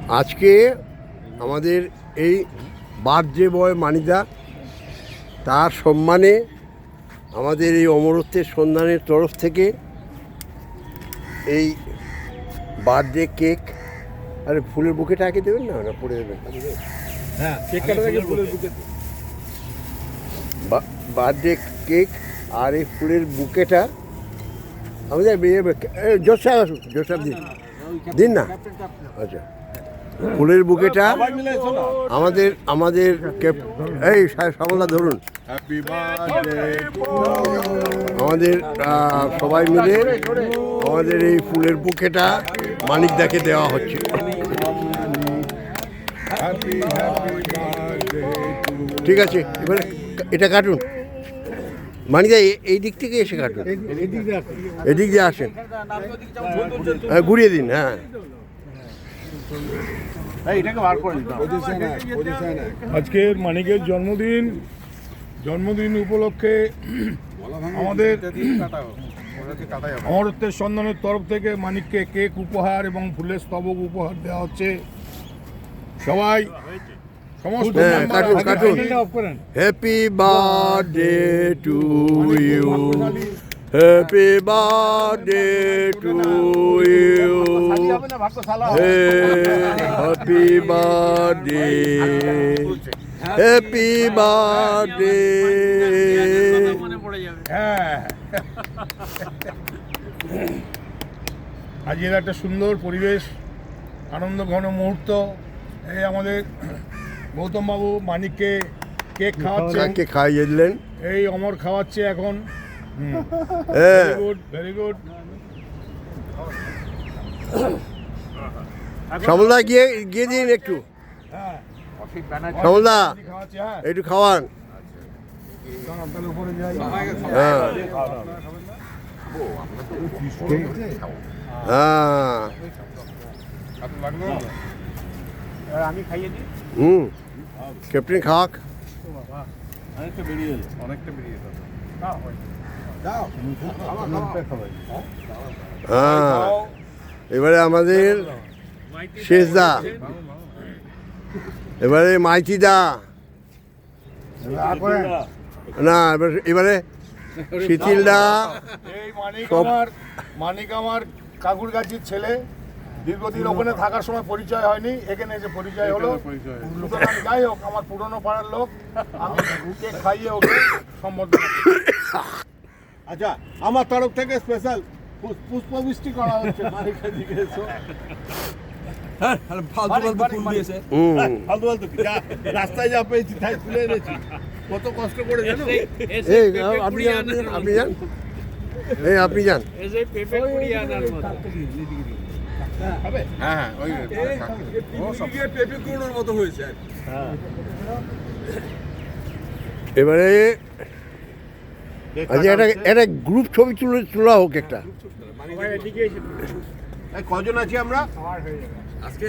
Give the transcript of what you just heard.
আজকে আমাদের এই বার্থডে বয় মানিদা, তার সম্মানে আমাদের এই অমরত্বের সন্ধানের তরফ থেকে এই বার্থডে কেক। আরে ফুলের বুকেটা আগে দেবেন না, পরে দেবেন। হ্যাঁ, কেক কাটার আগে ফুলের বুকে। বার্থডে কেক আর এই ফুলের বুকেটা আমাদের জোসাব আসুন, জোসাব দিন দিন না। আচ্ছা, ফুলের বুকেটা আমাদের আমাদের এই সামলা ধরুন, আমাদের সবাই মিলে আমাদের এই ফুলের বুকেটা মানিকদাকে দেওয়া হচ্ছে। ঠিক আছে, এবারে এটা কাটুন মানিকদা, এই দিক থেকে এসে কাটুন, এদিক দিয়ে আসেন, ঘুরিয়ে দিন। হ্যাঁ, আজকের মানিকের জন্মদিন উপলক্ষে আমাদের অমরত্বের সন্ধানের তরফ থেকে মানিককে কেক উপহার এবং ফুলের স্তবক উপহার দেওয়া হচ্ছে। সবাই সমস্ত কাটুন কাটুন। Happy birthday to you, happy birthday to you, happy birthday, happy birthday. হ্যাঁ, আজকের একটা সুন্দর পরিবেশ, আনন্দ ঘন মুহূর্ত। এই আমাদের গৌতম বাবু মানিককে কেক খাওয়াচ্ছেন, খাইয়ে দিলেন, এই অমর খাওয়াচ্ছে এখন। হ্যাঁ, ভেরি গুড। সমলদা গিয়ে দিন একটু, হ্যাঁ, সমলদা খাওয়াচ্ছে। হ্যাঁ, একটু খাওয়ান। হ্যাঁ হ্যাঁ, আমি খাইয়ে দিই। ক্যাপ্টেন খাক। অনেকটা বেরিয়ে এলো, অনেকটা বেরিয়ে এলো। হ্যাঁ, এবারে আমাদের শেষদা, এবারে মাইতিদা, না এবারে শীতিলদা। এই মানিক আমার কাকুর গাছির ছেলে, দীর্ঘদিন ওখানে থাকার সময় পরিচয় হয়নি, এখানে এসে পরিচয় হলো। সুতরাং যাই হোক, আমার পুরনো পাড়ার লোক, আমি কেক খাইয়ে ওকে সম্বর্ধনা। আচ্ছা, আমার তরফ থেকে স্পেশাল পুষ্পবৃষ্টি করা হচ্ছে। মানিকের দিকে এসো। রাস্তায় যা পেয়েছি তাই তুলে এনেছি, কত কষ্ট করে জানো। আপনি যান, আপনি যান। এবারে আচ্ছা, একটা গ্রুপ ছবি তোলা হোক একটা। কজন আছি আমরা আজকে?